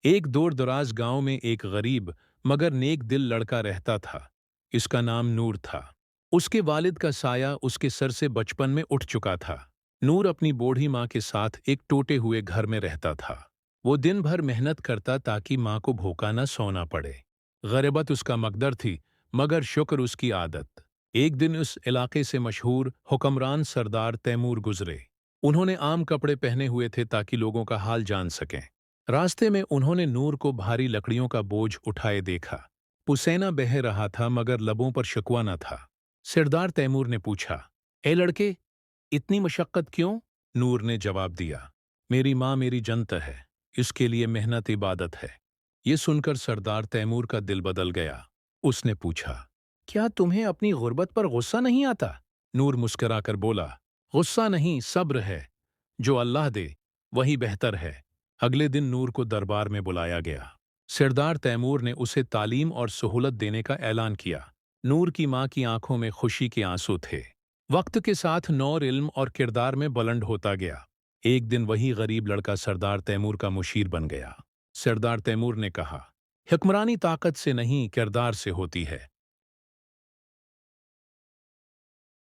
ایک دور دراز گاؤں میں ایک غریب مگر نیک دل لڑکا رہتا تھا۔ اس کا نام نور تھا۔ اس کے والد کا سایہ اس کے سر سے بچپن میں اٹھ چکا تھا۔ نور اپنی بوڑھی ماں کے ساتھ ایک ٹوٹے ہوئے گھر میں رہتا تھا۔ وہ دن بھر محنت کرتا تاکہ ماں کو بھوکا نہ سونا پڑے۔ غربت اس کا مقدر تھی مگر شکر اس کی عادت۔ ایک دن اس علاقے سے مشہور حکمران سردار تیمور گزرے۔ انہوں نے عام کپڑے پہنے ہوئے تھے تاکہ لوگوں کا حال جان سکیں۔ راستے میں انہوں نے نور کو بھاری لکڑیوں کا بوجھ اٹھائے دیکھا۔ پسینہ بہہ رہا تھا مگر لبوں پر شکوہ نہ تھا۔ سردار تیمور نے پوچھا، اے لڑکے، اتنی مشقت کیوں؟ نور نے جواب دیا، میری ماں میری جنت ہے، اس کے لیے محنت عبادت ہے۔ یہ سن کر سردار تیمور کا دل بدل گیا۔ اس نے پوچھا، کیا تمہیں اپنی غربت پر غصہ نہیں آتا؟ نور مسکرا کر بولا، غصہ نہیں، صبر ہے۔ جو اللہ دے وہی بہتر ہے۔ اگلے دن نور کو دربار میں بلایا گیا۔ سردار تیمور نے اسے تعلیم اور سہولت دینے کا اعلان کیا۔ نور کی ماں کی آنکھوں میں خوشی کے آنسو تھے۔ وقت کے ساتھ نور علم اور کردار میں بلند ہوتا گیا۔ ایک دن وہی غریب لڑکا سردار تیمور کا مشیر بن گیا۔ سردار تیمور نے کہا، حکمرانی طاقت سے نہیں کردار سے ہوتی ہے۔